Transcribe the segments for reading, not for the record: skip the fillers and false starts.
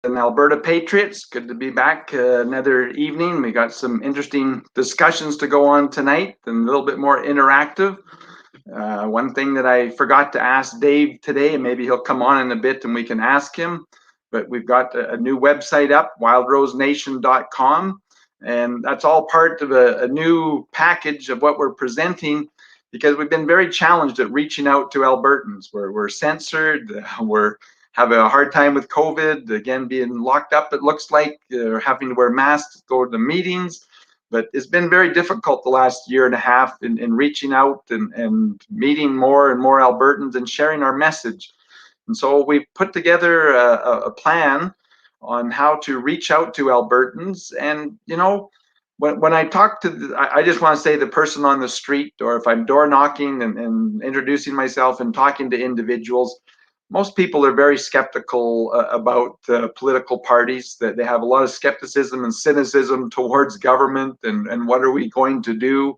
And Alberta Patriots, good to be back another evening. We got some interesting discussions to go on tonight and a little bit more interactive. One thing that I forgot to ask Dave today, and maybe he'll come on in a bit and we can ask him, but we've got a new website up, wildrosenation.com, and that's all part of a new package of what we're presenting, because we've been very challenged at reaching out to Albertans. We're censored, we're have a hard time with COVID, again, being locked up, it looks like, having to wear masks, go to meetings. But it's been very difficult the last year and a half in reaching out and meeting more and more Albertans and sharing our message. And so we put together a plan on how to reach out to Albertans. And, when I talk to, I just want to say the person on the street, or if I'm door knocking and introducing myself and talking to individuals, most people are very skeptical about political parties. That they have a lot of skepticism and cynicism towards government and what are we going to do,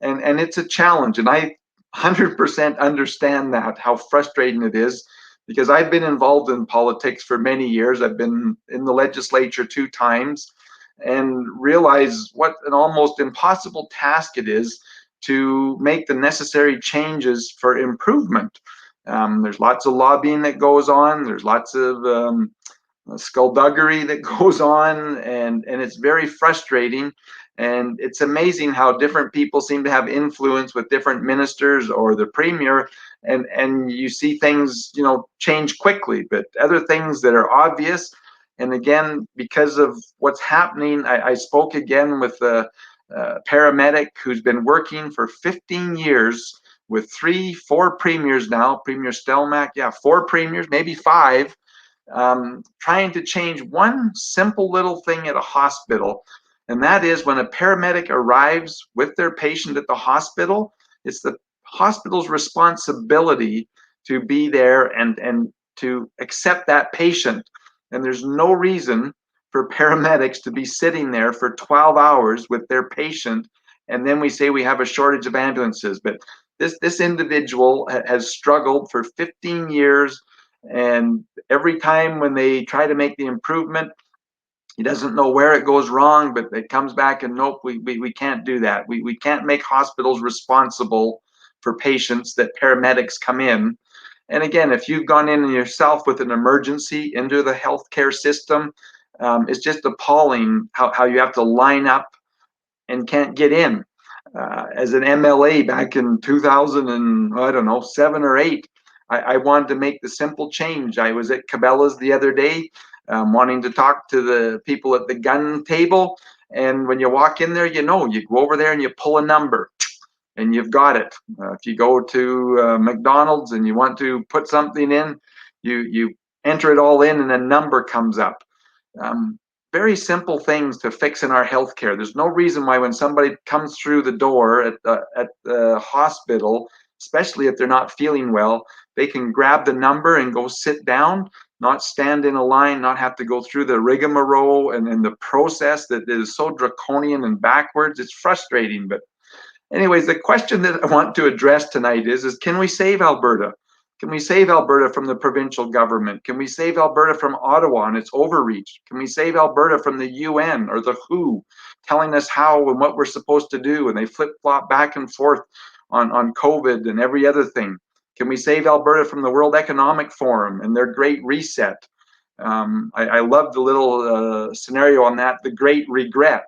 and it's a challenge. And I 100% understand that, how frustrating it is, because I've been involved in politics for many years. I've been in the legislature 2 times, and realize what an almost impossible task it is to make the necessary changes for improvement. There's lots of lobbying that goes on. There's lots of skullduggery that goes on, and it's very frustrating. And it's amazing how different people seem to have influence with different ministers or the premier, and you see things change quickly. But other things that are obvious, and again, because of what's happening, I spoke again with a paramedic who's been working for 15 years with 4 premiers now, Premier Stelmach, 4 premiers, maybe 5, trying to change one simple little thing at a hospital. And that is, when a paramedic arrives with their patient at the hospital, it's the hospital's responsibility to be there and to accept that patient. And there's no reason for paramedics to be sitting there for 12 hours with their patient, and then we say we have a shortage of ambulances. But this individual has struggled for 15 years, and every time when they try to make the improvement, he doesn't know where it goes wrong, but it comes back and nope, we can't do that. We can't make hospitals responsible for patients that paramedics come in. And again, if you've gone in yourself with an emergency into the healthcare system, it's just appalling how you have to line up and can't get in. As an MLA back in 2000 and I don't know 7 or 8, I wanted to make the simple change. I was at Cabela's the other day, wanting to talk to the people at the gun table, and when you walk in there, you go over there and you pull a number, and you've got it. If you go to McDonald's and you want to put something in, you enter it all in, and a number comes up. Very simple things to fix in our healthcare. There's no reason why when somebody comes through the door at the hospital, especially if they're not feeling well, they can grab the number and go sit down, not stand in a line, not have to go through the rigmarole and the process that is so draconian and backwards. It's frustrating. But anyways, the question that I want to address tonight is can we save Alberta? Can we save Alberta from the provincial government? Can we save Alberta from Ottawa and its overreach? Can we save Alberta from the UN or the WHO telling us how and what we're supposed to do, and they flip-flop back and forth on COVID and every other thing? Can we save Alberta from the World Economic Forum and their great reset? I love the little scenario on that, the great regret.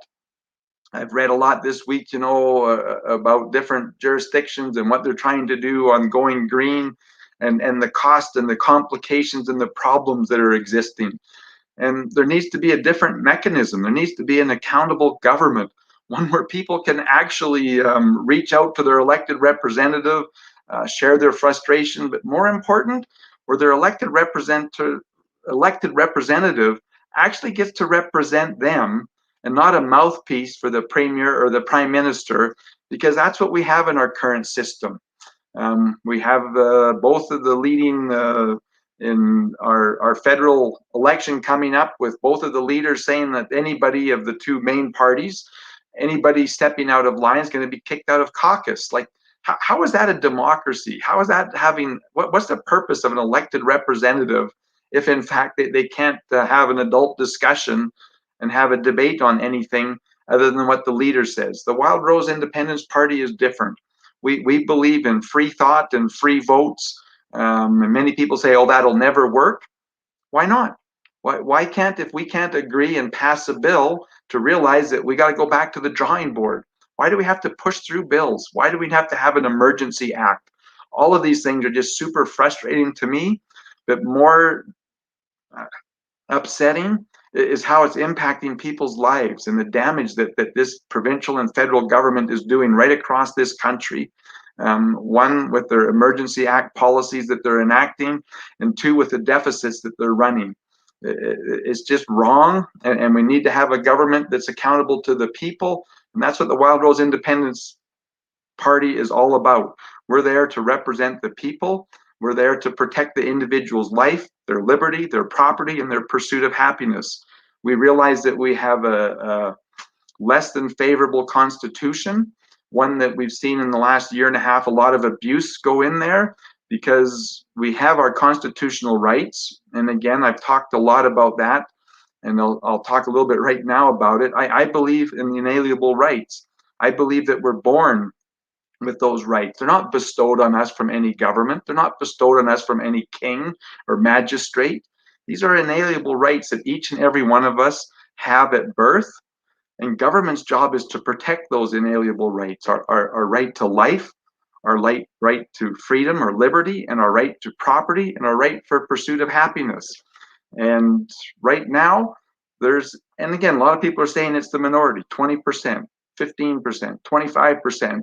I've read a lot this week, about different jurisdictions and what they're trying to do on going green, and the cost and the complications and the problems that are existing. And there needs to be a different mechanism. There needs to be an accountable government, one where people can actually reach out to their elected representative, share their frustration, but more important, where their elected representative actually gets to represent them and not a mouthpiece for the premier or the prime minister, because that's what we have in our current system. We have both of the leading in our federal election coming up, with both of the leaders saying that anybody of the 2 main parties, anybody stepping out of line is going to be kicked out of caucus. Like, how is that a democracy? How is that having, what's the purpose of an elected representative if in fact they can't have an adult discussion and have a debate on anything other than what the leader says. The Wildrose Independence Party is different. We believe in free thought and free votes. And many people say, oh, that'll never work. Why not? Why can't, if we can't agree and pass a bill, to realize that we got to go back to the drawing board? Why do we have to push through bills? Why do we have to have an emergency act? All of these things are just super frustrating to me, but more upsetting is how it's impacting people's lives and the damage that this provincial and federal government is doing right across this country. One, with their emergency act policies that they're enacting, and two, with the deficits that they're running. It's just wrong, and we need to have a government that's accountable to the people, and that's what the Wildrose Independence Party is all about. We're there to represent the people. We're there to protect the individual's life, their liberty, their property, and their pursuit of happiness. We realize that we have a less than favorable constitution, one that we've seen in the last year and a half, a lot of abuse go in there, because we have our constitutional rights. And again, I've talked a lot about that, and I'll talk a little bit right now about it. I believe in the inalienable rights. I believe that we're born with those rights. They're not bestowed on us from any government. They're not bestowed on us from any king or magistrate. These are inalienable rights that each and every one of us have at birth. And government's job is to protect those inalienable rights, our right to life, our right to freedom or liberty, and our right to property, and our right for pursuit of happiness. And right now, and again, a lot of people are saying it's the minority, 20%, 15%, 25%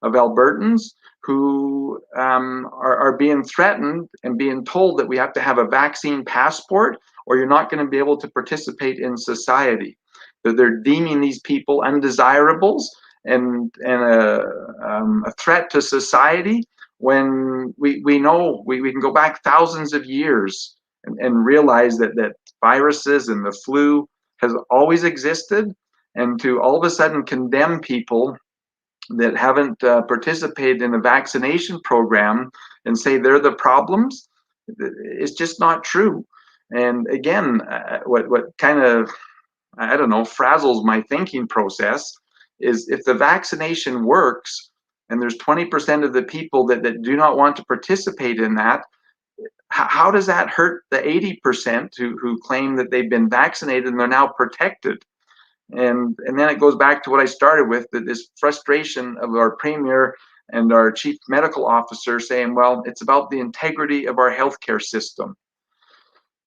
of Albertans who are being threatened and being told that we have to have a vaccine passport or you're not going to be able to participate in society. That they're deeming these people undesirables and a threat to society, when we know we can go back thousands of years and realize that viruses and the flu has always existed, and to all of a sudden condemn people that haven't participated in a vaccination program and say they're the problems, it's just not true. And again, what kind of, I don't know, frazzles my thinking process is, if the vaccination works and there's 20% of the people that do not want to participate in that, how does that hurt the 80% who claim that they've been vaccinated and they're now protected? And then it goes back to what I started with, that this frustration of our premier and our chief medical officer saying, well, it's about the integrity of our healthcare system.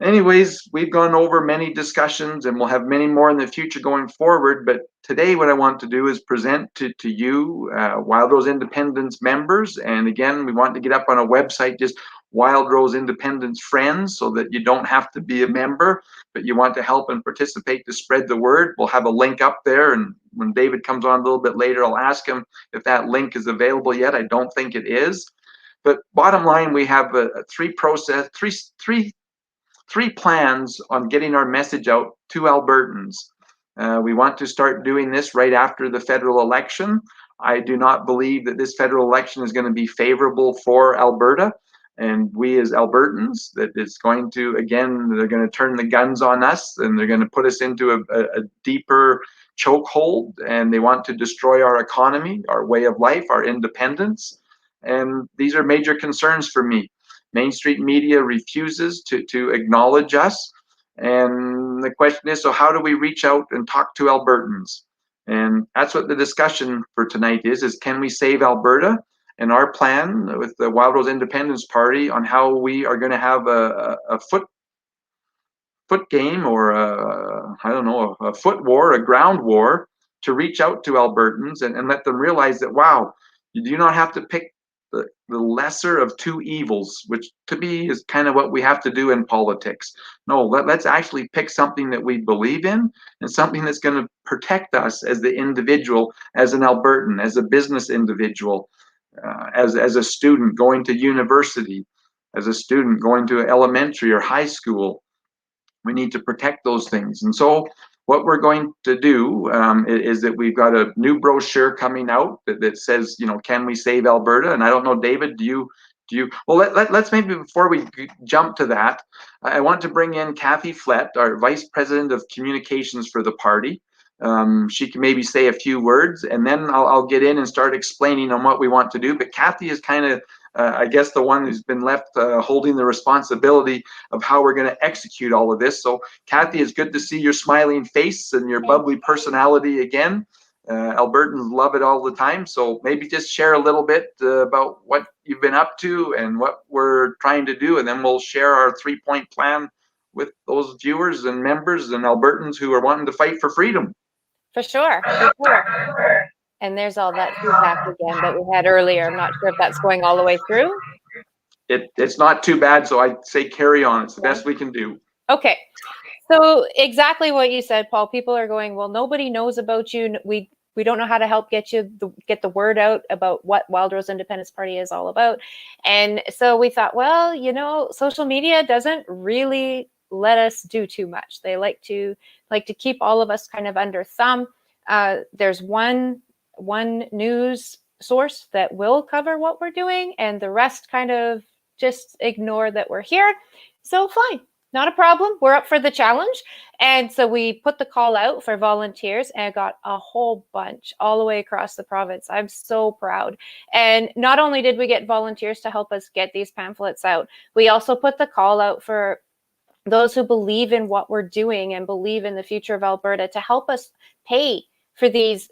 Anyways, we've gone over many discussions, and we'll have many more in the future going forward. But today what I want to do is present to you, Wildrose Independence members. And again, we want to get up on a website, just Wildrose Independence Friends, so that you don't have to be a member, but you want to help and participate to spread the word. We'll have a link up there, and when David comes on a little bit later, I'll ask him if that link is available yet. I don't think it is. But bottom line, we have three plans on getting our message out to Albertans. We want to start doing this right after the federal election. I do not believe that this federal election is going to be favorable for Alberta. And we as Albertans, that it's going to, again, they're going to turn the guns on us, and they're going to put us into a deeper chokehold, and they want to destroy our economy, our way of life, our independence. And these are major concerns for me. Mainstream media refuses to acknowledge us. And the question is, so how do we reach out and talk to Albertans? And that's what the discussion for tonight is can we save Alberta? And our plan with the Wildrose Independence Party on how we are going to have a foot game, or a foot war, a ground war, to reach out to Albertans and let them realize that, wow, you do not have to pick the lesser of two evils, which to me is kind of what we have to do in politics. No, let's actually pick something that we believe in, and something that's going to protect us as the individual, as an Albertan, as a business individual, as a student going to university, as a student going to elementary or high school. We need to protect those things. And so what we're going to do is that we've got a new brochure coming out that says, can we save Alberta? And I don't know, David, do to you. Well, let's maybe before we jump to that, I want to bring in Kathy Flett, our Vice President of Communications for the party. She can maybe say a few words, and then I'll get in and start explaining on what we want to do. But Kathy is kind of, I guess, the one who's been left holding the responsibility of how we're going to execute all of this. So, Kathy, it's good to see your smiling face and your bubbly personality again. Albertans love it all the time. So maybe just share a little bit about what you've been up to and what we're trying to do, and then we'll share our 3-point plan with those viewers and members and Albertans who are wanting to fight for freedom. For sure, for sure. And there's all that feedback again that we had earlier. I'm not sure if that's going all the way through. It's not too bad, so I'd say carry on. It's the best we can do. Okay. So exactly what you said, Paul. People are going, well, nobody knows about you. We don't know how to help get the word out about what Wildrose Independence Party is all about. And so we thought, well, you know, social media doesn't really let us do too much. They like to keep all of us kind of under thumb. There's one news source that will cover what we're doing, and the rest kind of just ignore that we're here. So fine. Not a problem. We're up for the challenge. And so we put the call out for volunteers and got a whole bunch all the way across the province. I'm so proud. And not only did we get volunteers to help us get these pamphlets out, we also put the call out for those who believe in what we're doing and believe in the future of Alberta to help us pay for these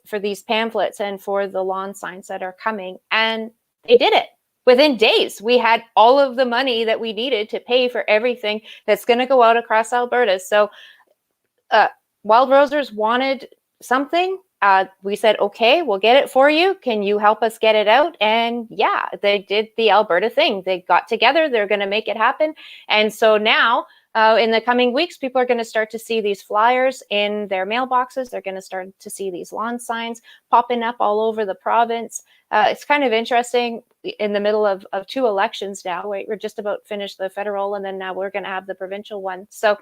pamphlets and for the lawn signs that are coming. And they did it. Within days, we had all of the money that we needed to pay for everything that's going to go out across Alberta. So Wildrosers wanted something. We said, okay, we'll get it for you. Can you help us get it out? And yeah, they did the Alberta thing. They got together. They're going to make it happen. And so now, in the coming weeks, people are going to start to see these flyers in their mailboxes. They're going to start to see these lawn signs popping up all over the province. It's kind of interesting in the middle of 2 elections now. We're just about finished the federal, and then now we're going to have the provincial one. So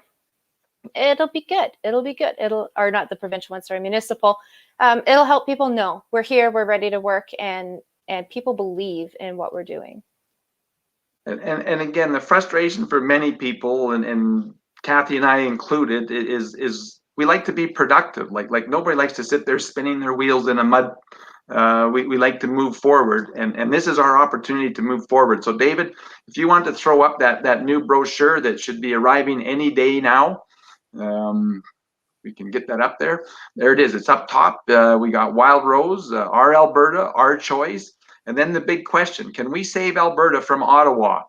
it'll be good. It'll be good. Or not the provincial one, sorry, municipal. It'll help people know we're here, we're ready to work, and people believe in what we're doing. And again, the frustration for many people, and Kathy and I included, is we like to be productive. Like nobody likes to sit there spinning their wheels in a mud. We like to move forward, and this is our opportunity to move forward. So David, if you want to throw up that new brochure that should be arriving any day now, we can get that up there. There it is. It's up top. We got Wildrose, our Alberta, our choice. And then the big question, can we save Alberta from Ottawa?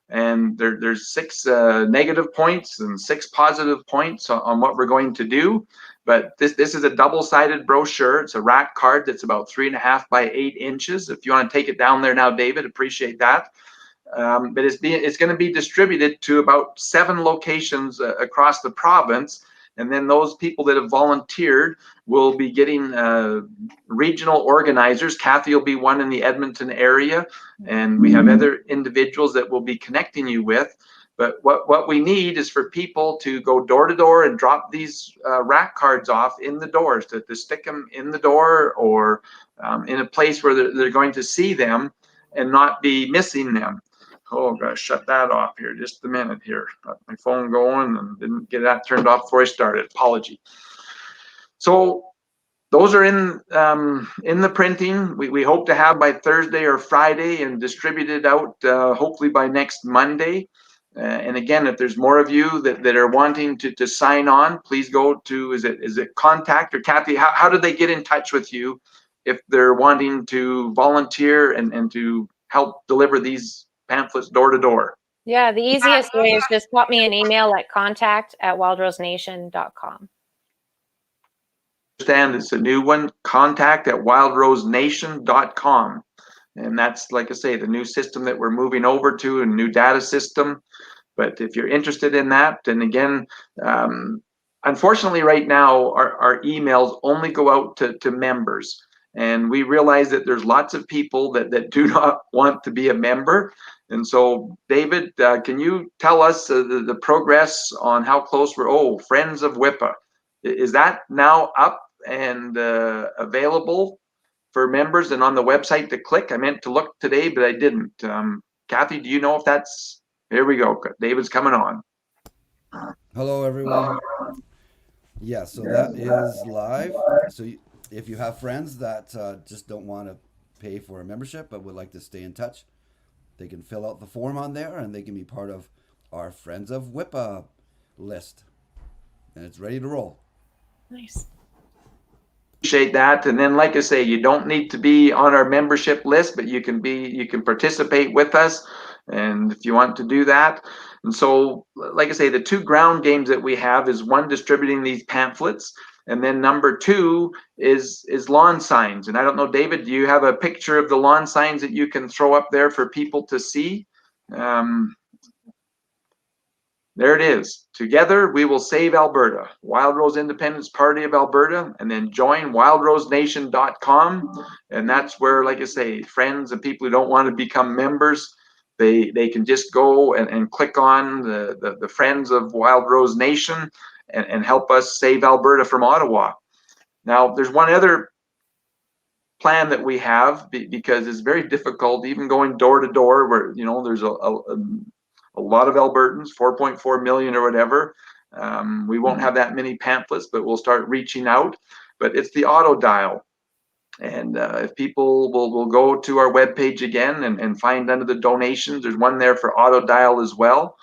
And there's 6 negative points and 6 positive points on what we're going to do. But this is a double-sided brochure. It's a rack card that's about 3.5 by 8 inches. If you want to take it down there now, David, appreciate that. But it's going to be distributed to about 7 locations across the province. And then those people that have volunteered will be getting regional organizers. Kathy will be one in the Edmonton area, and we have other individuals that we'll be connecting you with. But what we need is for people to go door to door and drop these rack cards off in the doors, to stick them in the door or in a place where they're going to see them and not be missing them. Oh, I've got to shut that off here. Just a minute here. Got my phone going and didn't get that turned off before I started. Apology. So those are in the printing. We hope to have by Thursday or Friday and distributed out hopefully by next Monday. And again, if there's more of you that are wanting to sign on, please go to, is it contact, or Kathy, how do they get in touch with you if they're wanting to volunteer and to help deliver these pamphlets door to door? Yeah, the easiest way is just pop me an email at contact@wildrosenation.com. Understand it's a new one, contact@wildrosenation.com. And that's, like I say, the new system that we're moving over to, a new data system. But if you're interested in that, and again, unfortunately right now, our emails only go out to members. And we realize that there's lots of people that do not want to be a member. And so, David, can you tell us the progress on how close we're, Friends of WIPA. Is that now up and available for members and on the website to click? I meant to look today, but I didn't. Kathy, do you know if that's, here we go. David's coming on. Hello, everyone. Yeah, so that is live. If you have friends that just don't want to pay for a membership but would like to stay in touch, they can fill out the form on there and they can be part of our Friends of WIPA list. And it's ready to roll. Nice. Appreciate that. And then, like I say, you don't need to be on our membership list, but you can participate with us. And if you want to do that. And so, like I say, the two ground games that we have is one, distributing these pamphlets. And then number two is lawn signs. And I don't know, David, do you have a picture of the lawn signs that you can throw up there for people to see? There it is. Together, we will save Alberta. Wildrose Independence Party of Alberta, and then join wildrosenation.com. And that's where, like I say, friends and people who don't want to become members, they can just go and click on the Friends of Wildrose Nation and help us save Alberta from Ottawa. Now, there's one other plan that we have, because it's very difficult, even going door to door, where, you know, there's a lot of Albertans, 4.4 million or whatever. We won't have that many pamphlets, but we'll start reaching out. But it's the auto dial. And if people will go to our webpage again and find under the donations, there's one there for auto dial as well.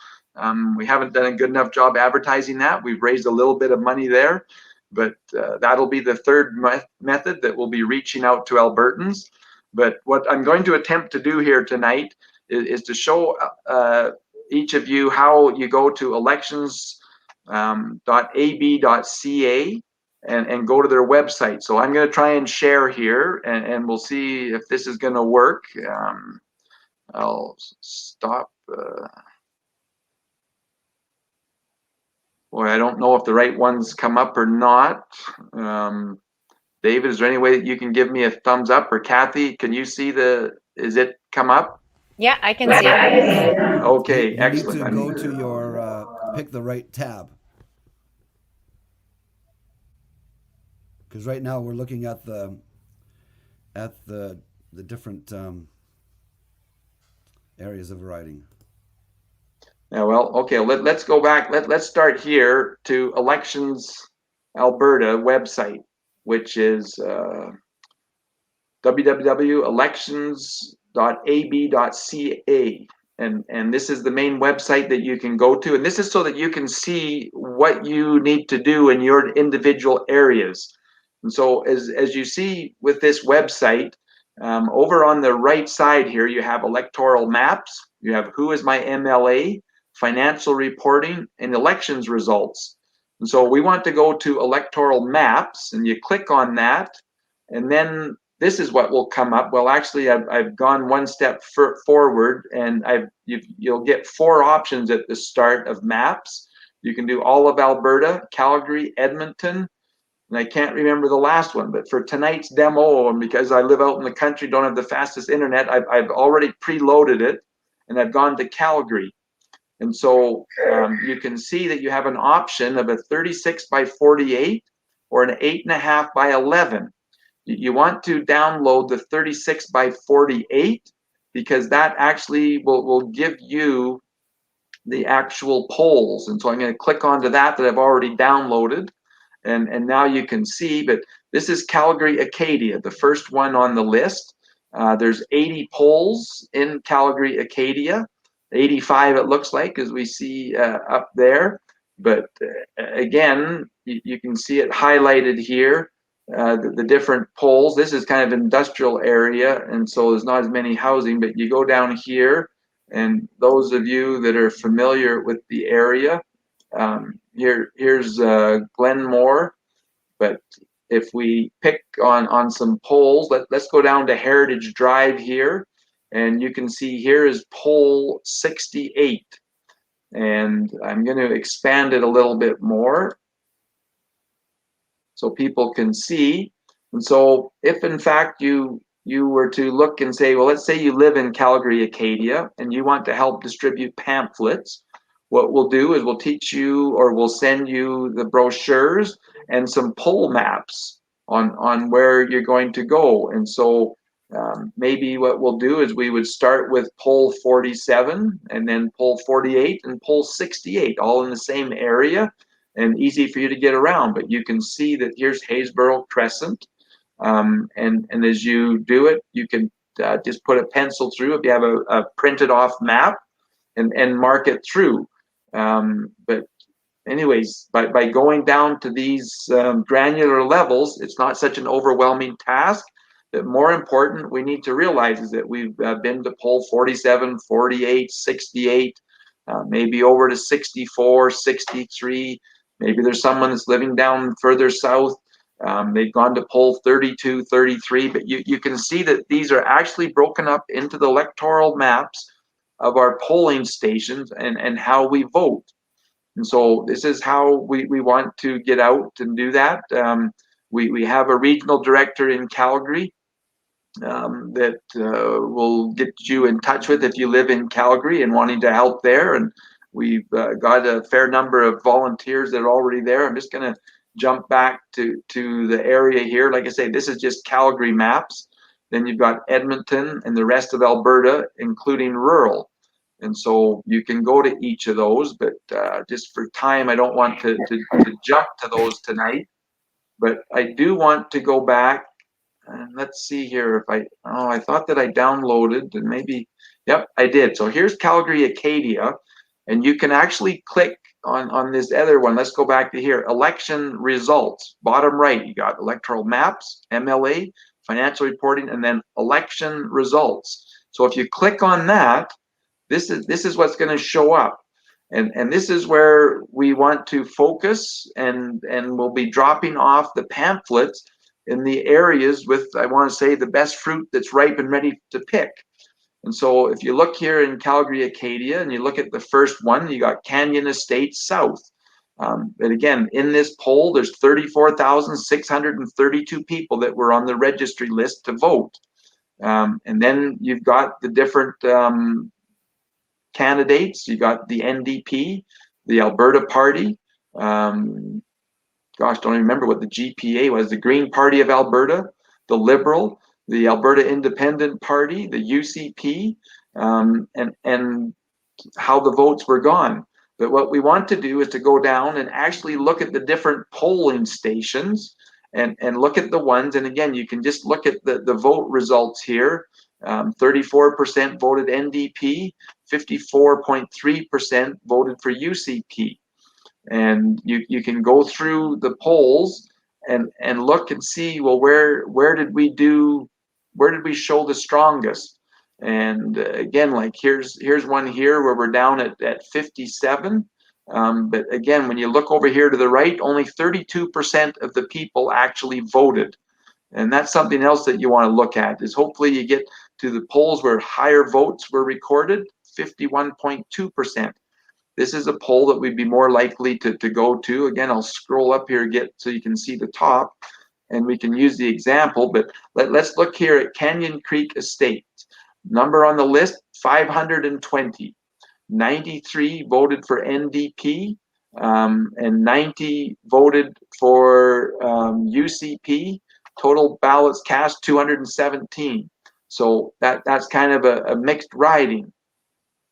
We haven't done a good enough job advertising that. We've raised a little bit of money there, but that'll be the third method that we'll be reaching out to Albertans. But what I'm going to attempt to do here tonight is to show each of you how you go to elections.ab.ca and go to their website. So I'm going to try and share here, and we'll see if this is going to work. I'll stop. Boy, I don't know if the right ones come up or not. David, is there any way that you can give me a thumbs up? Or Kathy, can you see is it come up? Yeah, I can see it. Okay, You excellent. need to go to your pick the right tab. Because right now we're looking at the different areas of writing. Yeah, well, okay, let's go back. Let's start here to Elections Alberta website, which is www.elections.ab.ca. And this is the main website that you can go to. And this is so that you can see what you need to do in your individual areas. And so as you see with this website, over on the right side here, you have electoral maps. You have who is my MLA, financial reporting, and elections results. And so we want to go to electoral maps, and you click on that, and then this is what will come up. Well, actually, I've gone one step forward, and you'll get 4 options at the start of maps. You can do all of Alberta, Calgary, Edmonton, and I can't remember the last one. But for tonight's demo, and because I live out in the country, don't have the fastest internet, I've already preloaded it, and I've gone to Calgary. And so you can see that you have an option of a 36 by 48 or an 8.5 by 11. You want to download the 36 by 48 because that actually will give you the actual polls. And so I'm going to click onto that I've already downloaded. And now you can see, but this is Calgary Acadia, the first one on the list. There's 80 polls in Calgary Acadia, 85 it looks like, as we see up there. But again, you can see it highlighted here, the different polls. This is kind of industrial area, and so there's not as many housing, but you go down here, and those of you that are familiar with the area, here's Glenmore. But if we pick on some polls, let's go down to Heritage Drive here, and you can see here is poll 68. And I'm going to expand it a little bit more so people can see. And so if in fact you were to look and say, well, let's say you live in Calgary Acadia and you want to help distribute pamphlets, what we'll do is we'll teach you, or we'll send you the brochures and some poll maps on where you're going to go. And so Maybe what we'll do is we would start with poll 47 and then poll 48 and poll 68, all in the same area and easy for you to get around. But you can see that here's Haysboro Crescent. And as you do it, you can just put a pencil through if you have a printed off map and mark it through. But anyways, by going down to these granular levels, it's not such an overwhelming task. But more important, we need to realize is that we've been to poll 47, 48, 68, maybe over to 64, 63. Maybe there's someone that's living down further south. They've gone to poll 32, 33, but you can see that these are actually broken up into the electoral maps of our polling stations and how we vote. And so this is how we want to get out and do that. We have a regional director in Calgary that will get you in touch with if you live in Calgary and wanting to help there. And we've got a fair number of volunteers that are already there. I'm just going to jump back to the area here. Like I say, this is just Calgary maps. Then you've got Edmonton and the rest of Alberta, including rural. And so you can go to each of those, but just for time, I don't want to jump to those tonight. But I do want to go back and let's see here if I thought that I downloaded and maybe, yep, I did. So here's Calgary Acadia, and you can actually click on this other one. Let's go back to here, election results, bottom right, you got electoral maps, MLA, financial reporting, and then election results. So if you click on that, this is what's going to show up. And this is where we want to focus, and we'll be dropping off the pamphlets in the areas with, I want to say, the best fruit that's ripe and ready to pick. And so if you look here in Calgary Acadia and you look at the first one, you got Canyon Estates South. But again, in this poll, there's 34,632 people that were on the registry list to vote. And then you've got the different candidates. You got the NDP, the Alberta Party, gosh, don't even remember what the GPA was, the Green Party of Alberta, the Liberal, the Alberta Independent Party, the UCP, and how the votes were gone. But what we want to do is to go down and actually look at the different polling stations and look at the ones. And again, you can just look at the vote results here. 34% voted NDP, 54.3% voted for UCP. And you can go through the polls and look and see, well, where did we show the strongest? And again, like here's one here where we're down at 57. But again, when you look over here to the right, only 32% of the people actually voted. And that's something else that you want to look at, is hopefully you get to the polls where higher votes were recorded, 51.2%. This is a poll that we'd be more likely to go to. Again, I'll scroll up here so you can see the top, and we can use the example. But let's look here at Canyon Creek Estate. Number on the list, 520. 93 voted for NDP, and 90 voted for UCP. Total ballots cast, 217. So that's kind of a mixed riding.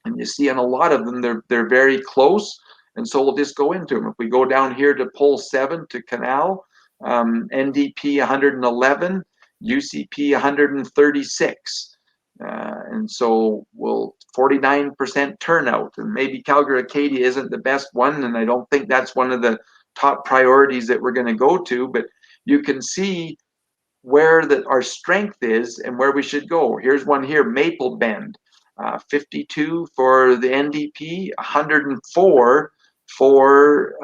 And you see on a lot of them, they're very close. And so we'll just go into them. If we go down here to poll 7 to Canal, NDP 111, UCP 136. And so we'll 49% turnout. And maybe Calgary Acadia isn't the best one, and I don't think that's one of the top priorities that we're going to go to, but you can see where our strength is and where we should go. Here's one here, Maple Bend. 52 for the NDP, 104 for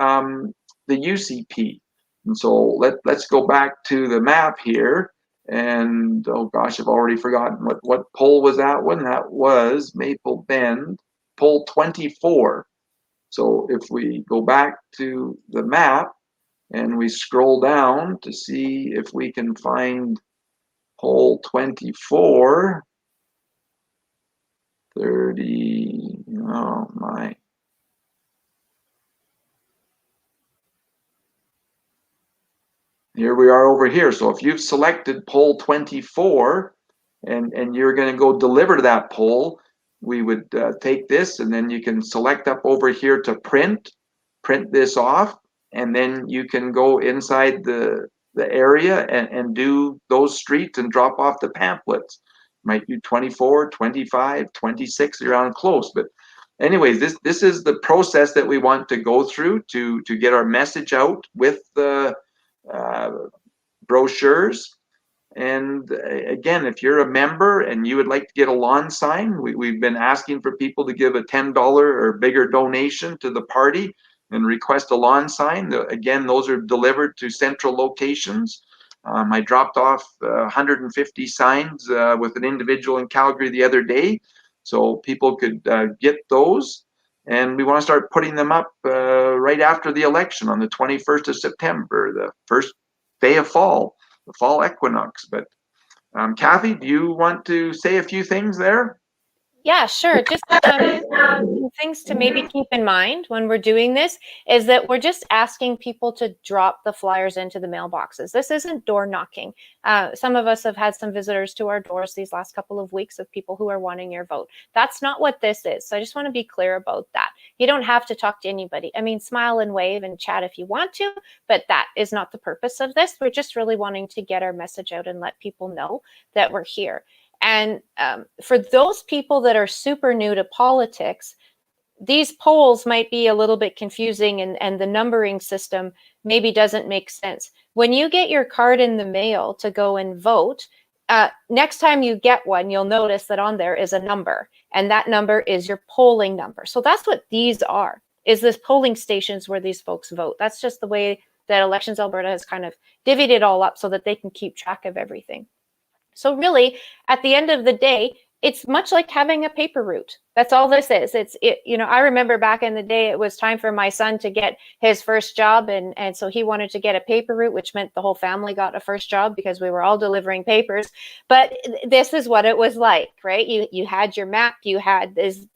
the UCP. And so let's go back to the map here. And oh gosh, I've already forgotten what poll was that one. That was Maple Bend, poll 24. So if we go back to the map and we scroll down to see if we can find poll 24, 30, oh my. Here we are over here. So if you've selected poll 24, and you're going to go deliver to that pole, we would take this, and then you can select up over here to print this off, and then you can go inside the area and do those streets and drop off the pamphlets. Might do 24, 25, 26 around close. But anyways, this is the process that we want to go through to get our message out with the brochures. And again, if you're a member and you would like to get a lawn sign, we've been asking for people to give a $10 or bigger donation to the party and request a lawn sign. Again, those are delivered to central locations. I dropped off 150 signs with an individual in Calgary the other day, so people could get those. And we want to start putting them up right after the election on the 21st of September, the first day of fall, the fall equinox. But Kathy, do you want to say a few things there? Yeah, sure. Just things to maybe keep in mind when we're doing this is that we're just asking people to drop the flyers into the mailboxes. This isn't door knocking. Some of us have had some visitors to our doors these last couple of weeks of people who are wanting your vote. That's not what this is. So I just want to be clear about that. You don't have to talk to anybody. I mean, smile and wave and chat if you want to, but that is not the purpose of this. We're just really wanting to get our message out and let people know that we're here. And for those people that are super new to politics, these polls might be a little bit confusing, and the numbering system maybe doesn't make sense. When you get your card in the mail to go and vote, next time you get one, you'll notice that on there is a number, and that number is your polling number. So that's what these are, is this polling stations where these folks vote. That's just the way that Elections Alberta has kind of divvied it all up so that they can keep track of everything. So really, at the end of the day, it's much like having a paper route. That's all this is. I remember back in the day, it was time for my son to get his first job. And so he wanted to get a paper route, which meant the whole family got a first job because we were all delivering papers. But this is what it was like, right? You had your map, you had these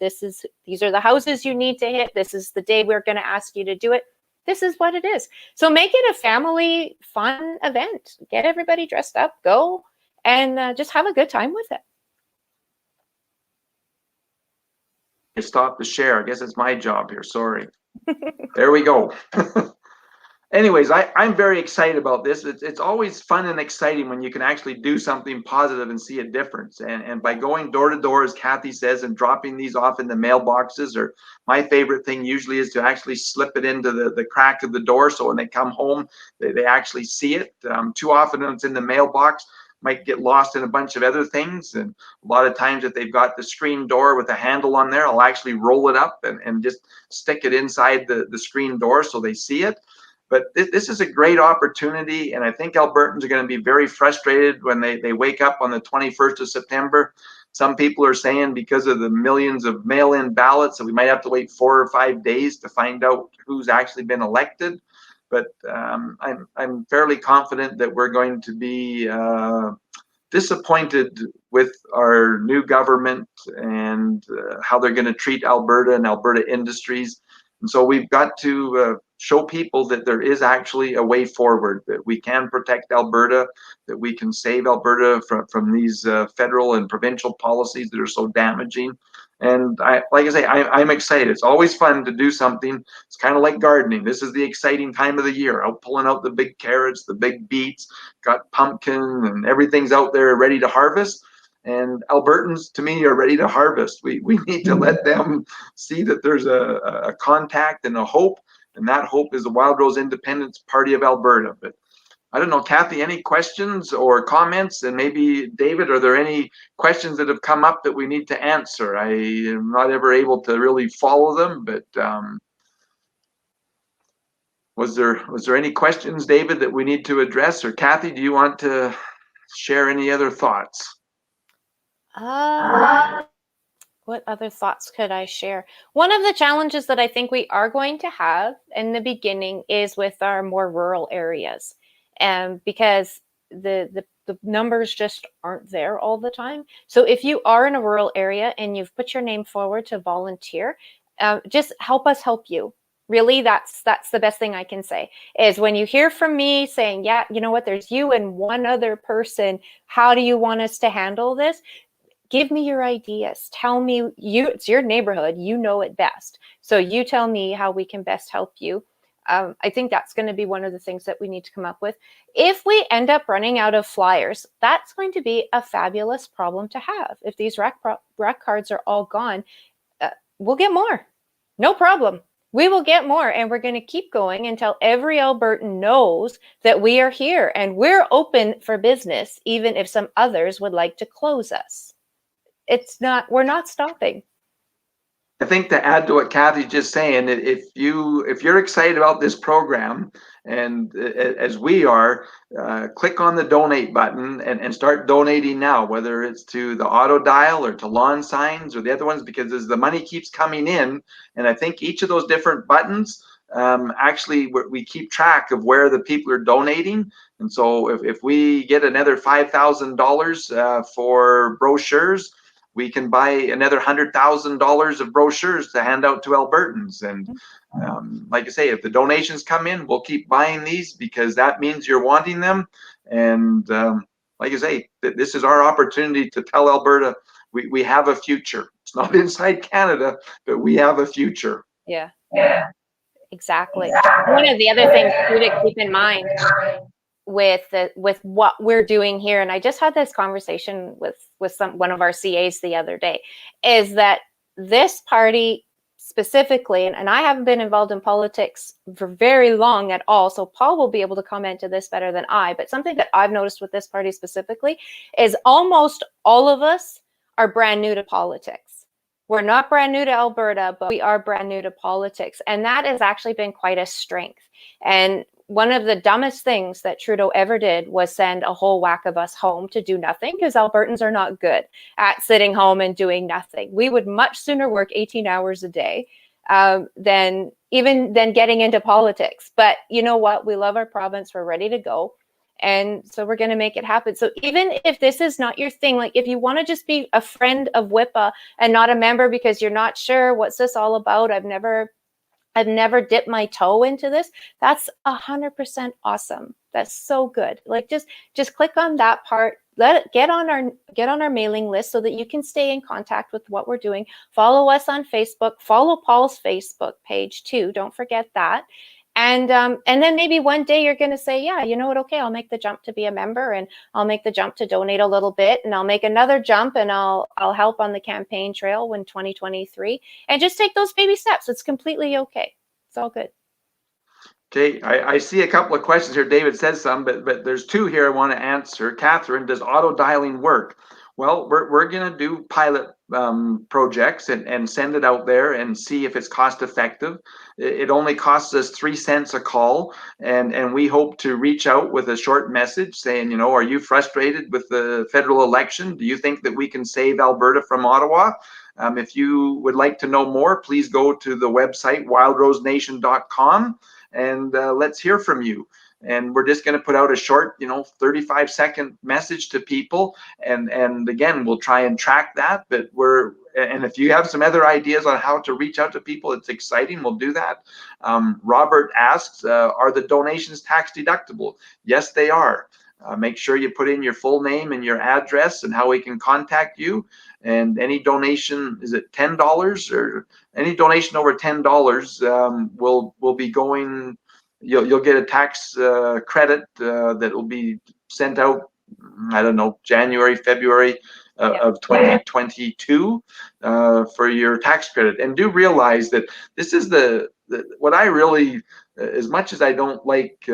are the houses you need to hit. This is the day we're going to ask you to do it. This is what it is. So make it a family fun event. Get everybody dressed up, go, and just have a good time with it. Stop the share. I guess it's my job here. Sorry. There we go. Anyways, I'm very excited about this. It's always fun and exciting when you can actually do something positive and see a difference. And by going door to door, as Kathy says, and dropping these off in the mailboxes, or my favorite thing usually is to actually slip it into the crack of the door, so when they come home, they actually see it. Too often when it's in the mailbox, might get lost in a bunch of other things. And a lot of times if they've got the screen door with a handle on there, I'll actually roll it up and just stick it inside the screen door so they see it. But this is a great opportunity, and I think Albertans are going to be very frustrated when they wake up on the 21st of September. Some people are saying because of the millions of mail-in ballots that we might have to wait 4 or 5 days to find out who's actually been elected. But I'm fairly confident that we're going to be disappointed with our new government and how they're going to treat Alberta and Alberta industries. And so we've got to show people that there is actually a way forward, that we can protect Alberta, that we can save Alberta from these federal and provincial policies that are so damaging. And like I say, I'm excited. It's always fun to do something. It's kind of like gardening. This is the exciting time of the year. Out pulling out the big carrots, the big beets, got pumpkin, and everything's out there ready to harvest. And Albertans, to me, are ready to harvest. We need to let them see that there's a contact and a hope, and that hope is the Wildrose Independence Party of Alberta. But I don't know, Kathy, any questions or comments? And maybe David, are there any questions that have come up that we need to answer? I am not ever able to really follow them, but was there any questions, David, that we need to address? Or Kathy, do you want to share any other thoughts? What other thoughts could I share? One of the challenges that I think we are going to have in the beginning is with our more rural areas. Because the numbers just aren't there all the time. So if you are in a rural area and you've put your name forward to volunteer, just help us help you. Really, that's the best thing I can say, is when you hear from me saying, yeah, you know what, there's you and one other person, how do you want us to handle this? Give me your ideas. Tell me, it's your neighborhood, you know it best. So you tell me how we can best help you. I think that's going to be one of the things that we need to come up with. If we end up running out of flyers, that's going to be a fabulous problem to have. If these rack cards are all gone, we'll get more. No problem. We will get more, and we're going to keep going until every Albertan knows that we are here and we're open for business, even if some others would like to close us. We're not stopping. I think to add to what Kathy's just saying, if you're excited about this program, and as we are, click on the donate button and start donating now, whether it's to the auto dial or to lawn signs or the other ones, because as the money keeps coming in, and I think each of those different buttons, actually we keep track of where the people are donating. And so if we get another $5,000 for brochures, we can buy another $100,000 of brochures to hand out to Albertans. And like I say, if the donations come in, we'll keep buying these, because that means you're wanting them. And like I say, this is our opportunity to tell Alberta we have a future. It's not inside Canada, but we have a future. Yeah, exactly. One of the other things too to keep in mind with what we're doing here, and I just had this conversation with one of our CAs the other day, is that this party specifically, and I haven't been involved in politics for very long at all, so Paul will be able to comment to this better than I, but something that I've noticed with this party specifically is almost all of us are brand new to politics. We're not brand new to Alberta, but we are brand new to politics, and that has actually been quite a strength. And one of the dumbest things that Trudeau ever did was send a whole whack of us home to do nothing, because Albertans are not good at sitting home and doing nothing. We would much sooner work 18 hours a day than getting into politics. But you know what? We love our province. We're ready to go. And so we're going to make it happen. So even if this is not your thing, like if you want to just be a friend of WIPA and not a member because you're not sure what's this all about, I've never dipped my toe into this, that's 100% awesome. That's so good. Like just click on that part. Get on our mailing list so that you can stay in contact with what we're doing. Follow us on Facebook. Follow Paul's Facebook page too. Don't forget that. And then maybe one day you're going to say, yeah, you know what? Okay, I'll make the jump to be a member, and I'll make the jump to donate a little bit, and I'll make another jump, and I'll help on the campaign trail when 2023, and just take those baby steps. It's completely okay. It's all good. Okay, I see a couple of questions here. David says some, but there's two here I want to answer. Catherine, does auto dialing work? Well, we're going to do pilot projects and send it out there and see if it's cost effective. It only costs us 3 cents a call, and we hope to reach out with a short message saying, you know, are you frustrated with the federal election? Do you think that we can save Alberta from Ottawa? If you would like to know more, please go to the website wildrosenation.com and let's hear from you. And we're just going to put out a short, 35-second message to people. And again, we'll try and track that. But and if you have some other ideas on how to reach out to people, it's exciting. We'll do that. Robert asks, are the donations tax deductible? Yes, they are. Make sure you put in your full name and your address and how we can contact you. And any donation, is it $10 or any donation over $10 will be going. You'll get a tax credit that will be sent out, I don't know, January, February of 2022 for your tax credit. And do realize that this is what I really, as much as I don't like,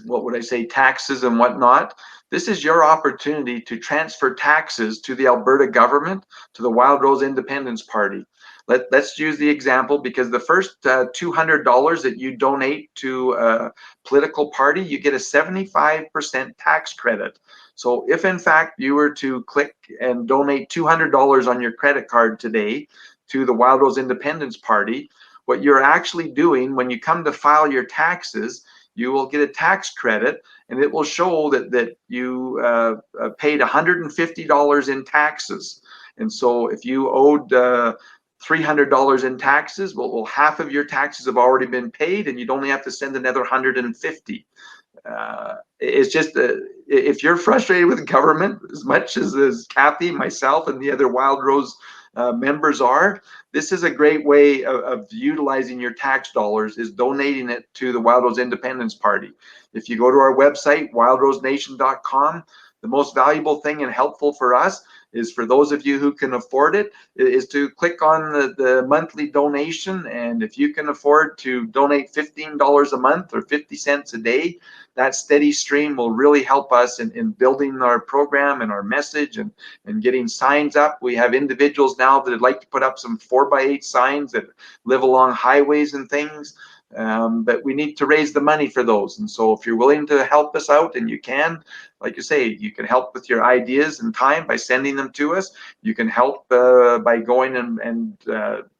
what would I say, taxes and whatnot, this is your opportunity to transfer taxes to the Alberta government, to the Wildrose Independence Party. Let's use the example, because the first $200 that you donate to a political party, you get a 75% tax credit. So if in fact you were to click and donate $200 on your credit card today to the Wildrose Independence Party, what you're actually doing when you come to file your taxes, you will get a tax credit, and it will show that you paid $150 in taxes. And so if you owed $300 in taxes. Well, half of your taxes have already been paid, and you'd only have to send another 150. It's just if you're frustrated with government as much as Kathy, myself, and the other Wildrose members are, this is a great way of utilizing your tax dollars, is donating it to the Wildrose Independence Party. If you go to our website, wildrosenation.com, the most valuable thing and helpful for us is for those of you who can afford it, is to click on the monthly donation. And if you can afford to donate $15 a month or 50 cents a day, that steady stream will really help us in building our program and our message and getting signs up. We have individuals now that would like to put up some 4x8 signs that live along highways and things. But we need to raise the money for those. And so if you're willing to help us out, and you can, like you say, you can help with your ideas and time by sending them to us. You can help by going and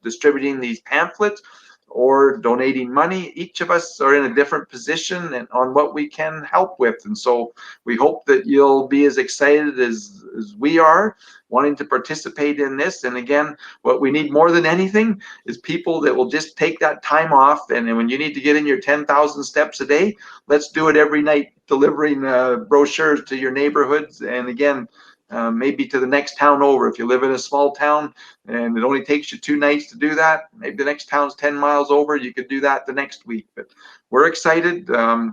distributing these pamphlets or donating money. Each of us are in a different position and on what we can help with. And so we hope that you'll be as excited as we are wanting to participate in this. And again, what we need more than anything is people that will just take that time off. And when you need to get in your 10,000 steps a day, let's do it every night, delivering brochures to your neighborhoods. And again, maybe to the next town over. If you live in a small town and it only takes you 2 nights to do that, maybe the next town's 10 miles over, you could do that the next week. But we're excited,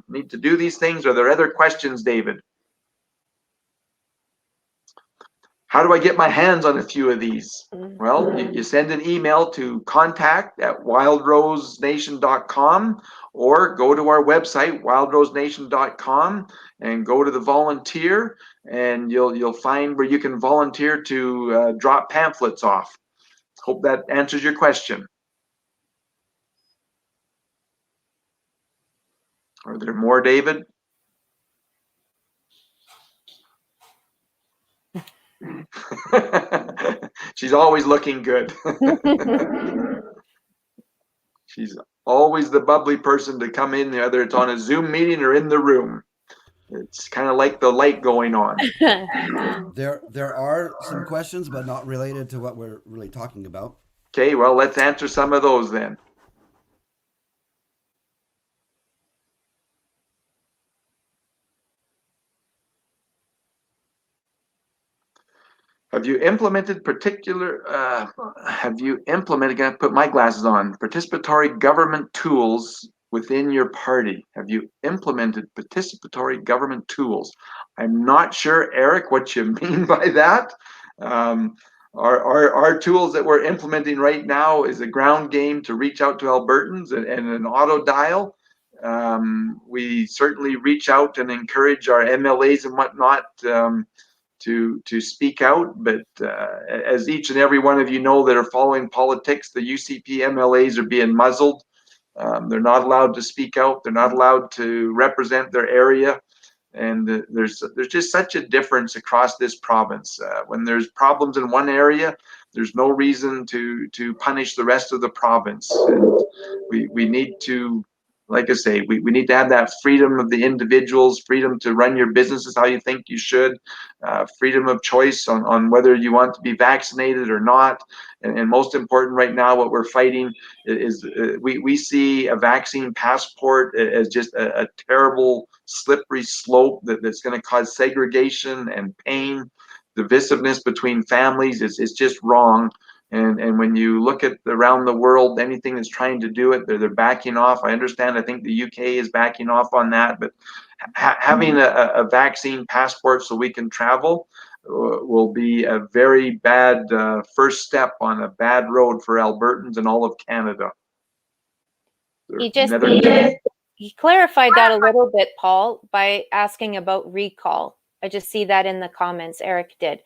need to do these things. Are there other questions, David? How do I get my hands on a few of these? Well, you send an email to contact@wildrosenation.com, or go to our website, wildrosenation.com, and go to the volunteer, and you'll find where you can volunteer to drop pamphlets off. Hope that answers your question. Are there more, David? She's always looking good. She's always the bubbly person to come in, whether it's on a Zoom meeting or in the room. It's kind of like the light going on. There are some questions, but not related to what we're really talking about. Okay, well, let's answer some of those then. Have you implemented gonna put my glasses on, participatory government tools within your party? Have you implemented participatory government tools? I'm not sure, Eric, what you mean by that. Our tools that we're implementing right now is a ground game to reach out to Albertans and an auto dial. We certainly reach out and encourage our MLAs and whatnot to speak out, but as each and every one of you know that are following politics, the UCP MLAs are being muzzled. They're not allowed to speak out. They're not allowed to represent their area. And there's just such a difference across this province. When there's problems in one area, there's no reason to punish the rest of the province. And we need to, like I say, we need to have that freedom of the individuals, freedom to run your businesses how you think you should, freedom of choice on whether you want to be vaccinated or not. And most important right now, what we're fighting is we see a vaccine passport as just a terrible slippery slope that's going to cause segregation and pain. Divisiveness between families is just wrong. And when you look at around the world, anything that's trying to do it, they're backing off. I understand. I think the UK is backing off on that. But having a vaccine passport so we can travel will be a very bad first step on a bad road for Albertans and all of Canada. He clarified that a little bit, Paul, by asking about recall. I just see that in the comments. Eric did.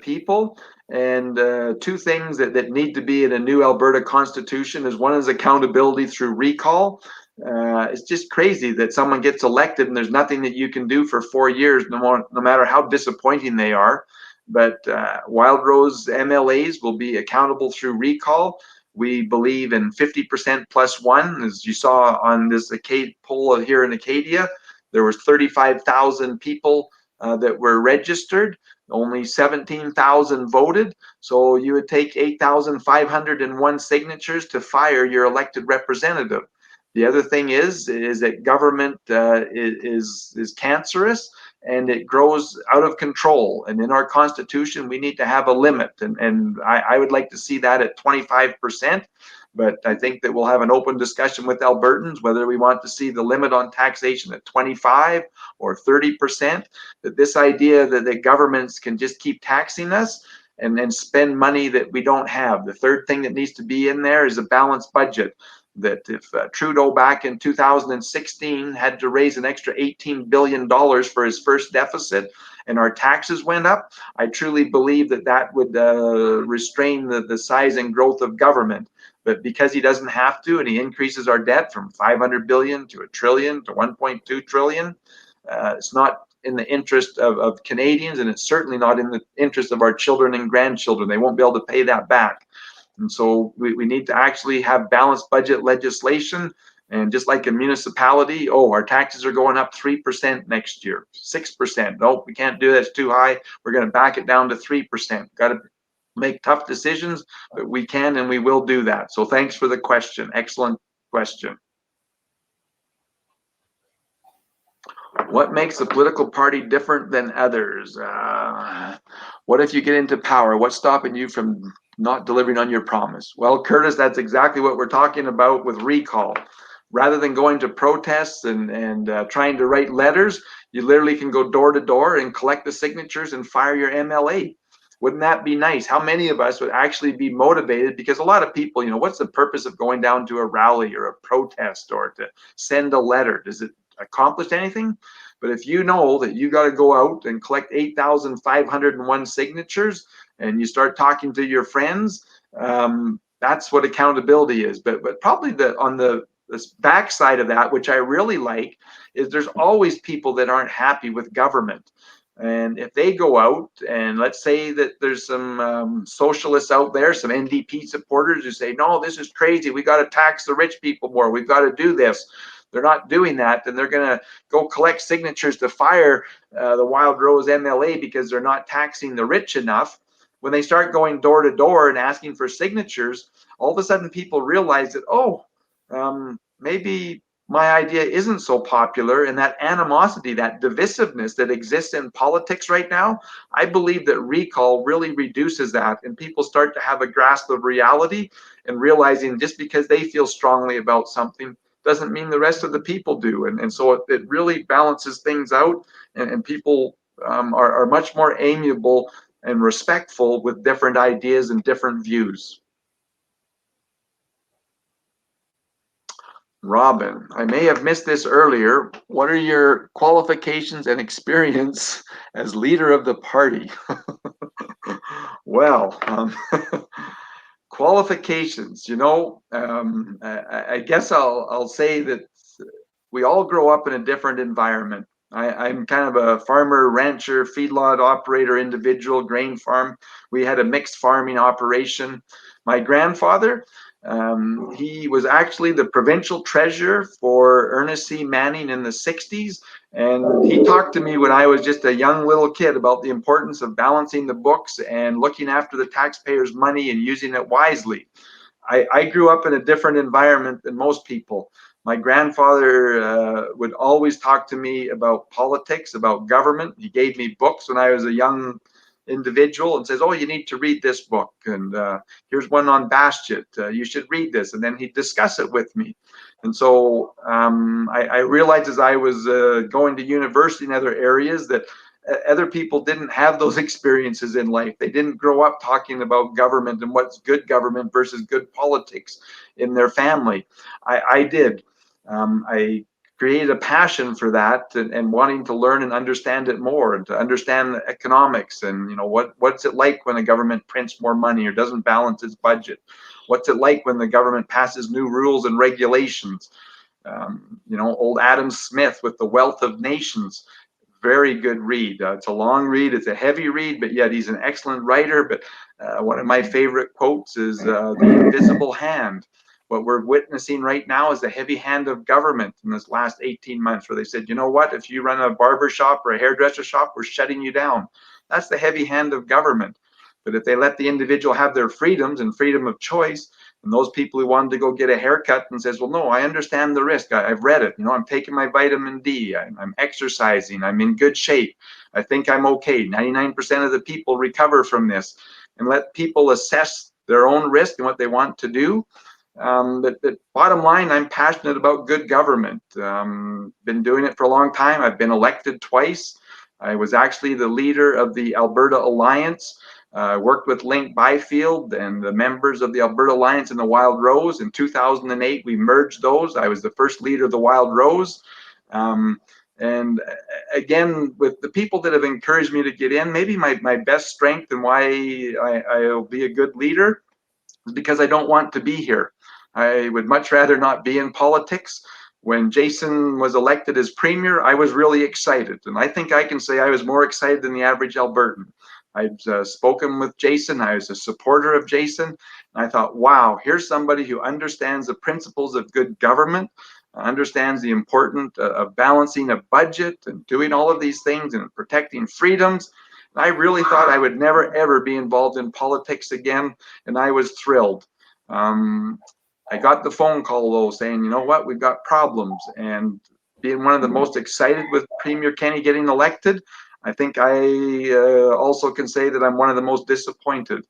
People, and two things that need to be in a new Alberta constitution is one is accountability through recall. It's just crazy that someone gets elected and there's nothing that you can do for 4 years, no matter how disappointing they are. But Wildrose MLAs will be accountable through recall. We believe in 50% plus one, as you saw on this poll here in Acadia. There was 35,000 people that were registered. Only 17,000 voted, so you would take 8,501 signatures to fire your elected representative. The other thing is that government is cancerous, and it grows out of control. And in our Constitution, we need to have a limit. And I would like to see that at 25%. But I think that we'll have an open discussion with Albertans whether we want to see the limit on taxation at 25 or 30%. That this idea that the governments can just keep taxing us and then spend money that we don't have. The third thing that needs to be in there is a balanced budget. That if Trudeau back in 2016 had to raise an extra $18 billion for his first deficit and our taxes went up, I truly believe that that would restrain the size and growth of government. But because he doesn't have to, and he increases our debt from 500 billion to a trillion to 1.2 trillion, it's not in the interest of Canadians, and it's certainly not in the interest of our children and grandchildren. They won't be able to pay that back. And so we need to actually have balanced budget legislation. And just like a municipality, oh, our taxes are going up 3% next year, 6%. Nope, we can't do that. It's too high. We're going to back it down to 3%. Got to make tough decisions, but we can and we will do that. So thanks for the question. Excellent question. What makes a political party different than others? What if you get into power? What's stopping you from not delivering on your promise? Well, Curtis, that's exactly what we're talking about with recall. Rather than going to protests and trying to write letters, you literally can go door to door and collect the signatures and fire your MLA. Wouldn't that be nice? How many of us would actually be motivated? Because a lot of people, what's the purpose of going down to a rally or a protest or to send a letter? Does it accomplish anything? But if you know that you got to go out and collect 8,501 signatures and you start talking to your friends, that's what accountability is. But probably on the backside of that, which I really like, is there's always people that aren't happy with government. And if they go out and let's say that there's some socialists out there, some NDP supporters who say, no, this is crazy. We got to tax the rich people more. We've got to do this. They're not doing that. Then they're going to go collect signatures to fire the Wildrose MLA because they're not taxing the rich enough. When they start going door to door and asking for signatures, all of a sudden people realize that, maybe my idea isn't so popular, and that animosity, that divisiveness that exists in politics right now, I believe that recall really reduces that, and people start to have a grasp of reality and realizing just because they feel strongly about something doesn't mean the rest of the people do. And so it really balances things out, and people are much more amiable and respectful with different ideas and different views. Robin, I may have missed this earlier. What are your qualifications and experience as leader of the party? Well, qualifications, I guess I'll say that we all grow up in a different environment. I'm kind of a farmer, rancher, feedlot operator, individual, grain farm. We had a mixed farming operation. My grandfather, he was actually the provincial treasurer for Ernest C. Manning in the 60s. And he talked to me when I was just a young little kid about the importance of balancing the books and looking after the taxpayers' money and using it wisely. I grew up in a different environment than most people. My grandfather would always talk to me about politics, about government. He gave me books when I was a young individual and says, oh, you need to read this book. And here's one on Bastet. You should read this. And then he'd discuss it with me. And so I realized as I was going to university in other areas that other people didn't have those experiences in life. They didn't grow up talking about government and what's good government versus good politics in their family. I did. I created a passion for that and wanting to learn and understand it more and to understand the economics and what's it like when a government prints more money or doesn't balance its budget. What's it like when the government passes new rules and regulations? Old Adam Smith with The Wealth of Nations. Very good read. It's a long read. It's a heavy read, but yet he's an excellent writer. But one of my favorite quotes is the invisible hand. What we're witnessing right now is the heavy hand of government in this last 18 months where they said, you know what, if you run a barber shop or a hairdresser shop, we're shutting you down. That's the heavy hand of government. But if they let the individual have their freedoms and freedom of choice, and those people who wanted to go get a haircut and says, well, no, I understand the risk. I've read it. I'm taking my vitamin D. I'm exercising. I'm in good shape. I think I'm okay. 99% of the people recover from this. And let people assess their own risk and what they want to do. But bottom line, I'm passionate about good government. Been doing it for a long time. I've been elected twice. I was actually the leader of the Alberta Alliance. Worked with Link Byfield and the members of the Alberta Alliance and the Wildrose. In 2008, we merged those. I was the first leader of the Wildrose. And again, with the people that have encouraged me to get in, maybe my best strength and why I'll be a good leader is because I don't want to be here. I would much rather not be in politics. When Jason was elected as premier, I was really excited. And I think I can say I was more excited than the average Albertan. I'd spoken with Jason. I was a supporter of Jason. And I thought, wow, here's somebody who understands the principles of good government, understands the importance of balancing a budget and doing all of these things and protecting freedoms. And I really thought I would never, ever be involved in politics again. And I was thrilled. I got the phone call, though, saying, you know what, we've got problems. And being one of the most excited with Premier Kenney getting elected, I think I also can say that I'm one of the most disappointed.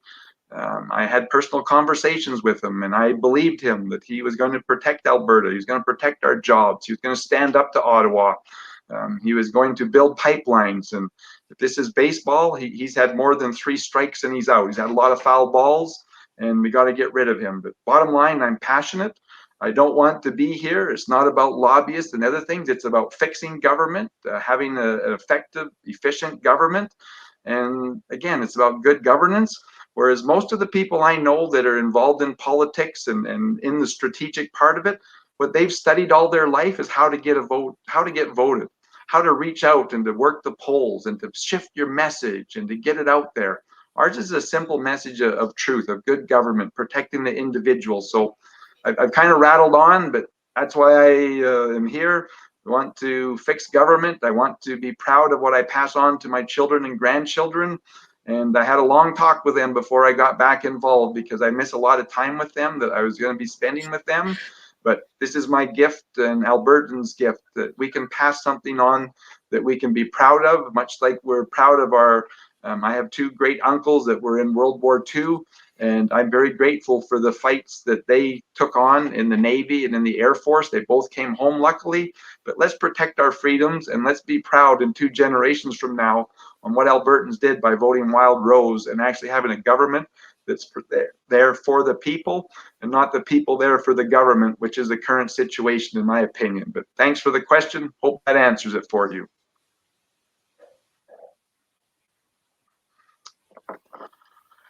I had personal conversations with him, and I believed him that he was going to protect Alberta. He was going to protect our jobs. He was going to stand up to Ottawa. He was going to build pipelines. And if this is baseball, he's had more than 3 strikes and he's out. He's had a lot of foul balls, and we got to get rid of him. But bottom line, I'm passionate. I don't want to be here. It's not about lobbyists and other things. It's about fixing government, having an effective, efficient government. And again, it's about good governance. Whereas most of the people I know that are involved in politics and in the strategic part of it, what they've studied all their life is how to get a vote, how to get voted, how to reach out and to work the polls and to shift your message and to get it out there. Ours is a simple message of truth, of good government, protecting the individual. So I've kind of rattled on, but that's why I am here. I want to fix government. I want to be proud of what I pass on to my children and grandchildren. And I had a long talk with them before I got back involved because I miss a lot of time with them that I was going to be spending with them. But this is my gift and Albertans' gift, that we can pass something on that we can be proud of, much like we're proud of our, I have 2 great uncles that were in World War II. And I'm very grateful for the fights that they took on in the Navy and in the Air Force. They both came home, luckily. But let's protect our freedoms, and let's be proud in 2 generations from now on what Albertans did by voting Wildrose and actually having a government that's there for the people and not the people there for the government, which is the current situation, in my opinion. But thanks for the question. Hope that answers it for you.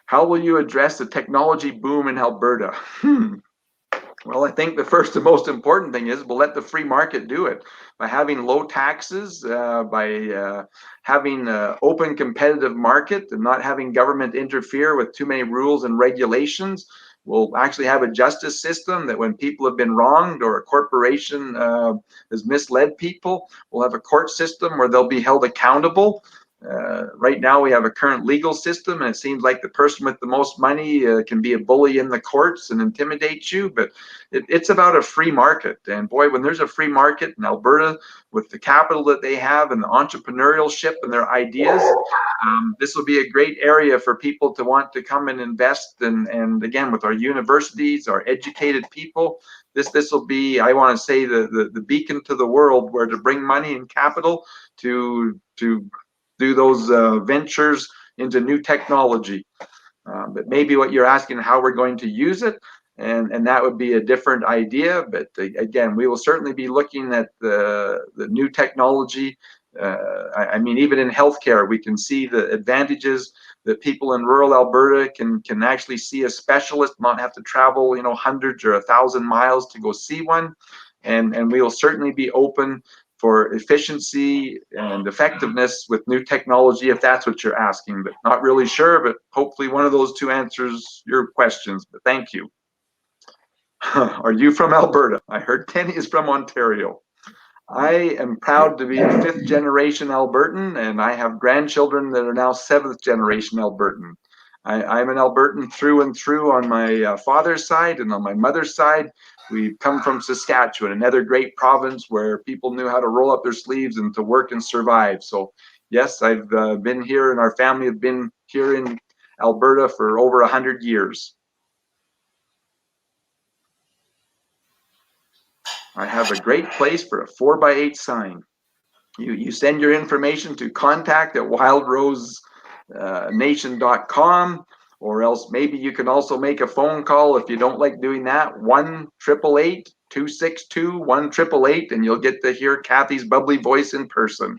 How will you address the technology boom in Alberta? Well, I think the first and most important thing is we'll let the free market do it by having low taxes, by having an open competitive market and not having government interfere with too many rules and regulations. We'll actually have a justice system that when people have been wronged or a corporation has misled people, we'll have a court system where they'll be held accountable. Right now we have a current legal system, and it seems like the person with the most money can be a bully in the courts and intimidate you, but it's about a free market. And boy, when there's a free market in Alberta with the capital that they have and the entrepreneurship and their ideas, this will be a great area for people to want to come and invest. And again, with our universities, our educated people, this will be, I want to say, the beacon to the world where to bring money and capital to do those ventures into new technology. But maybe what you're asking, how we're going to use it, and that would be a different idea. But again, we will certainly be looking at the new technology. I mean, even in healthcare, we can see the advantages that people in rural Alberta can actually see a specialist, not have to travel, hundreds or 1,000 miles to go see one. And we will certainly be open for efficiency and effectiveness with new technology, if that's what you're asking, but not really sure, but hopefully one of those 2 answers your questions, but thank you. Are you from Alberta? I heard Kenny is from Ontario. I am proud to be a 5th generation Albertan, and I have grandchildren that are now 7th generation Albertan. I'm an Albertan through and through on my father's side, and on my mother's side, we've come from Saskatchewan, another great province where people knew how to roll up their sleeves and to work and survive. So yes, I've been here, and our family have been here in Alberta for over 100 years. I have a great place for a 4x8 sign. You send your information to contact@wildrosenation.com, or else maybe you can also make a phone call if you don't like doing that, 1-888-262-1888, and you'll get to hear Kathy's bubbly voice in person.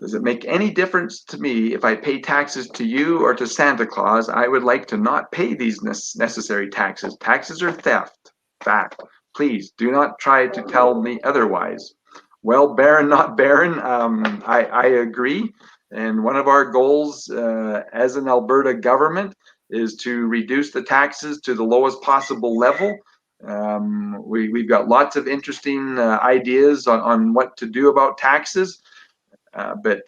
Does it make any difference to me if I pay taxes to you or to Santa Claus? I would like to not pay these necessary taxes. Taxes are theft. Fact. Please do not try to tell me otherwise. Well, Baron, not Baron. I agree. And one of our goals as an Alberta government is to reduce the taxes to the lowest possible level. We've got lots of interesting ideas on what to do about taxes. But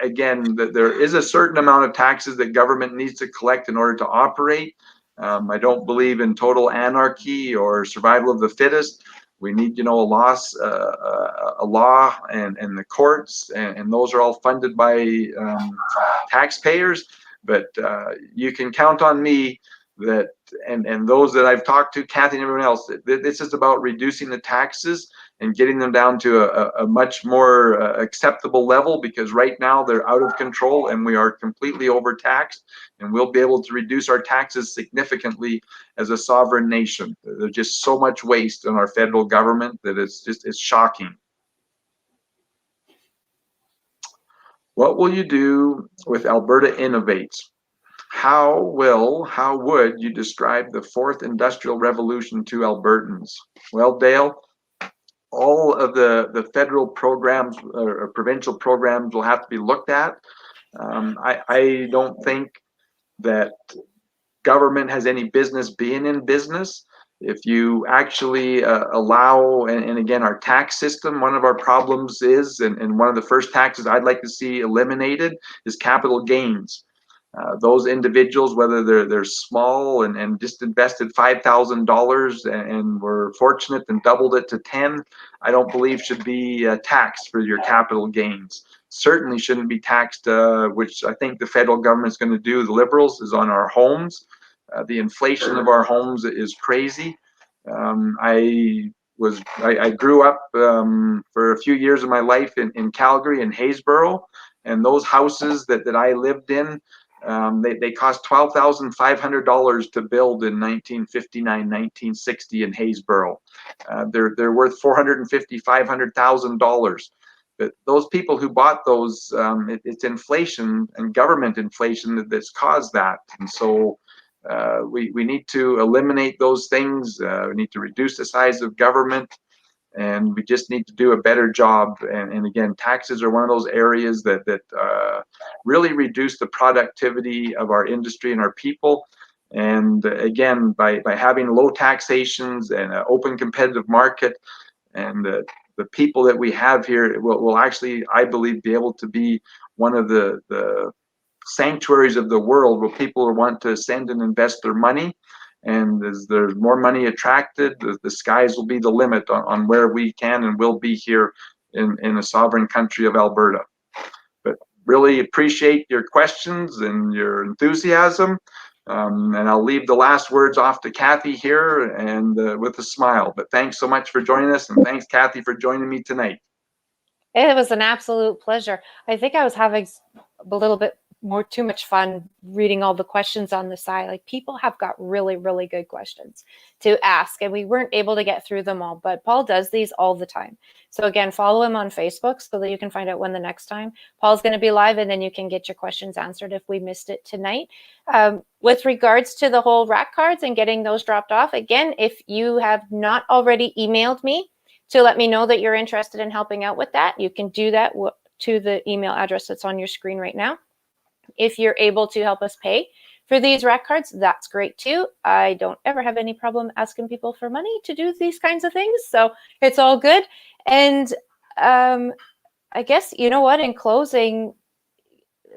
again, there is a certain amount of taxes that government needs to collect in order to operate. I don't believe in total anarchy or survival of the fittest. We need, a law and the courts, and those are all funded by taxpayers. But you can count on me that, and those that I've talked to, Kathy and everyone else, this is about reducing the taxes and getting them down to a much more acceptable level, because right now they're out of control and we are completely overtaxed, and we'll be able to reduce our taxes significantly as a sovereign nation. There's just so much waste in our federal government that it's shocking. What will you do with Alberta Innovates? How would you describe the 4th Industrial Revolution to Albertans? Well, Dale, all of the federal programs or provincial programs will have to be looked at. I don't think that government has any business being in business. If you actually allow, and again, our tax system, one of our problems is, and one of the first taxes I'd like to see eliminated is capital gains. Those individuals, whether they're small and just invested $5,000 and were fortunate and doubled it to 10, I don't believe should be taxed for your capital gains. Certainly shouldn't be taxed, which I think the federal government's going to do, the Liberals, is on our homes. The inflation of our homes is crazy. I grew up for a few years of my life in Calgary and Haysboro, and those houses that I lived in, they cost $12,500 to build in 1959, 1960 in Haysboro. They're worth $450,000, $500,000. But those people who bought those, it's inflation and government inflation that's caused that. And so we need to eliminate those things. We need to reduce the size of government, and we just need to do a better job. And again, taxes are one of those areas that really reduce the productivity of our industry and our people. And again, by having low taxations and an open competitive market, and the people that we have here will actually, I believe, be able to be one of the sanctuaries of the world where people want to send and invest their money. And as there's more money attracted, the skies will be the limit on where we can and will be here in a sovereign country of Alberta. But really appreciate your questions and your enthusiasm. And I'll leave the last words off to Kathy here, and with a smile. But thanks so much for joining us, and thanks, Kathy, for joining me tonight. It was an absolute pleasure. I think I was having a little bit too much fun reading all the questions on the side. Like, people have got really, really good questions to ask, and we weren't able to get through them all, but Paul does these all the time. So again, follow him on Facebook so that you can find out when the next time Paul's going to be live, and then you can get your questions answered if we missed it tonight. With regards to the whole rack cards and getting those dropped off, again, if you have not already emailed me to let me know that you're interested in helping out with that, you can do that to the email address that's on your screen right now. If you're able to help us pay for these rec cards, that's great too. I don't ever have any problem asking people for money to do these kinds of things, so it's all good. And I guess, you know what, in closing,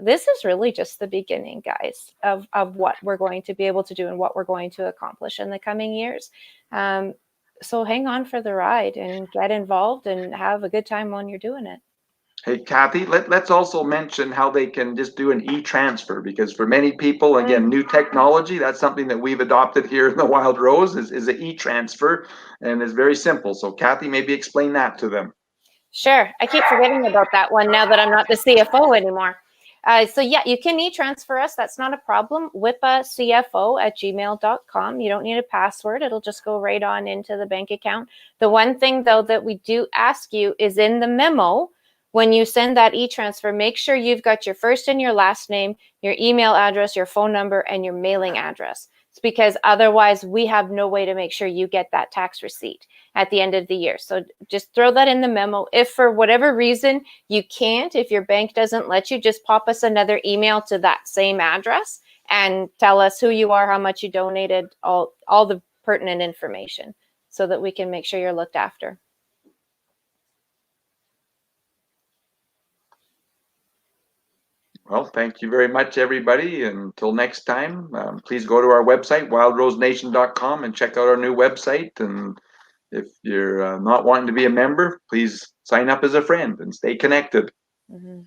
this is really just the beginning, guys, of what we're going to be able to do and what we're going to accomplish in the coming years. So hang on for the ride and get involved and have a good time when you're doing it. Hey, Kathy, let's also mention how they can just do an e-transfer, because for many people, again, new technology, that's something that we've adopted here in the Wildrose is an e-transfer, and it's very simple. So Kathy, maybe explain that to them. Sure. I keep forgetting about that one now that I'm not the CFO anymore. So yeah, you can e-transfer us. That's not a problem. whippacfo@gmail.com. You don't need a password. It'll just go right on into the bank account. The one thing, though, that we do ask you is in the memo, when you send that e-transfer, make sure you've got your first and your last name, your email address, your phone number, and your mailing address. It's because otherwise we have no way to make sure you get that tax receipt at the end of the year. So just throw that in the memo. If for whatever reason you can't, if your bank doesn't let you, just pop us another email to that same address and tell us who you are, how much you donated, all the pertinent information, so that we can make sure you're looked after. Well, thank you very much, everybody. Until next time, please go to our website, wildrosenation.com, and check out our new website. And if you're not wanting to be a member, please sign up as a friend and stay connected. Mm-hmm.